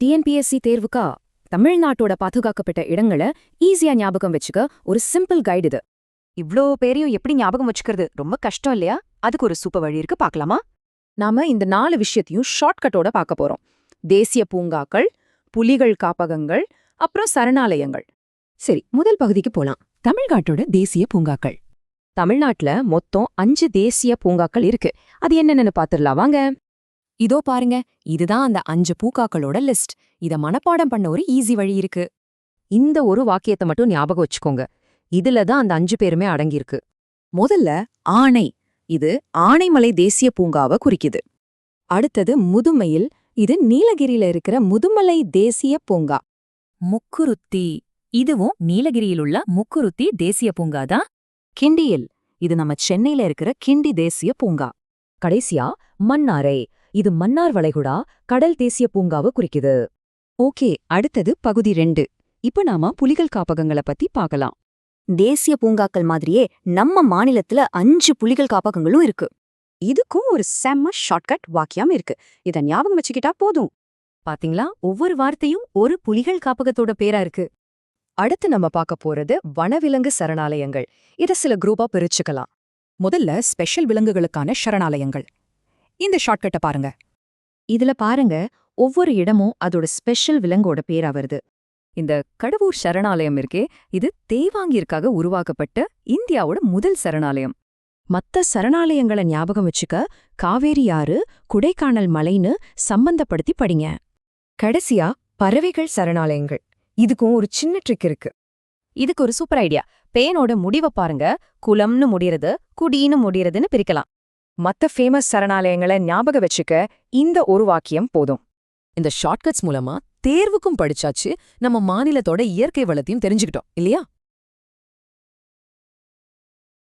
TNPSC தேர்வுக்கா தமிழ்நாட்டோட பாதுகாக்கப்பட்ட இடங்களை ஈஸியா ஞாபகம் வச்சுக்க ஒரு சிம்பிள் கைடு இது. இவ்ளோ பேரையும் எப்படி ஞாபகம் வச்சுக்கிறது ரொம்ப கஷ்டம் இல்லையா? அதுக்கு ஒரு சூப்பர் வழி இருக்கு, பார்க்கலாமா? நாம இந்த 4 விஷயத்தையும் ஷார்ட்கட்டோட பார்க்க போறோம். தேசிய பூங்காக்கள், புலிகள் காப்பகங்கள், அப்புறம் சரணாலயங்கள். சரி, முதல் பகுதிக்கு போலாம். தமிழ்நாட்டோட தேசிய பூங்காக்கள். தமிழ்நாட்டுல மொத்தம் 5 தேசிய பூங்காக்கள் இருக்கு. அது என்னென்னு பாத்துடலாம் வாங்க. இதோ பாருங்க, இதுதான் அந்த 5 பூங்காக்களோட லிஸ்ட். இத மனப்பாடம் பண்ண ஒரு ஈஸி வழி இருக்கு. இந்த ஒரு வாக்கியத்தை மட்டும் ஞாபகம் வச்சுக்கோங்க. இதுல தான் அந்த 5 பேருமே அடங்கியிருக்கு. முதல்ல ஆனை, இது ஆனைமலை தேசிய பூங்காவை குறிக்குது. அடுத்தது முதுமயில், இது நீலகிரியில இருக்கிற முதுமலை தேசிய பூங்கா. முக்குருத்தி, இதுவும் நீலகிரியில் உள்ள முக்குருத்தி தேசிய பூங்கா தான். கிண்டியில், இது நம்ம சென்னையில இருக்கிற கிண்டி தேசிய பூங்கா. கடைசியா மன்னாரை, இது மன்னார் வளைகுடா கடல் தேசிய பூங்காவை குறிக்குது. ஓகே, அடுத்தது பகுதி 2. இப்ப நாம புலிகள் காப்பகங்களை பத்தி பார்க்கலாம். தேசிய பூங்காக்கள் மாதிரியே நம்ம மாநிலத்துல 5 புலிகள் காப்பகங்களும் இருக்கு. இதுக்கும் ஒரு செம்ம ஷார்ட்கட் வாக்கியம் இருக்கு. இத ஞாபகம் வச்சுக்கிட்டா போதும். பாத்தீங்களா, ஒவ்வொரு வார்த்தையும் ஒரு புலிகள் காப்பகத்தோட பேரா இருக்கு. அடுத்து நம்ம பார்க்க போறது வனவிலங்கு சரணாலயங்கள். இத சில குரூப்பா பிரிச்சுக்கலாம். முதல்ல ஸ்பெஷல் விலங்குகளுக்கான சரணாலயங்கள். இந்த ஷார்ட்கட்டை பாருங்க. இதுல பாருங்க, ஒவ்வொரு இடமும் அதோட ஸ்பெஷல் விலங்கோட பேரா வருது. இந்த கடவூர் சரணாலயம் இருக்கே, இது தேவாங்கிற்காக உருவாக்கப்பட்ட இந்தியாவோட முதல் சரணாலயம். மத்த சரணாலயங்களை ஞாபகம் வச்சுக்க காவேரி ஆறு, குடைக்கானல் மலைன்னு சம்பந்தப்படுத்தி படிங்க. கடைசியா பறவைகள் சரணாலயங்கள். இதுக்கும் ஒரு சின்ன ட்ரிக் இருக்கு. இதுக்கு ஒரு சூப்பர் ஐடியா. பேனோட முடிவை பாருங்க, குளம்னு முடியறது, குடின்னு முடியறதுன்னு பிரிக்கலாம். மத்த ஃபேமஸ் சரணாலயங்களை ஞாபகம் வச்சுக்க இந்த ஒரு வாக்கியம் போதும். இந்த ஷார்ட்கட்ஸ் மூலமா தேர்வுக்கும் படிச்சாச்சு, நம்ம மாநிலத்தோட இயற்கை வளத்தையும் தெரிஞ்சுக்கிட்டோம் இல்லையா?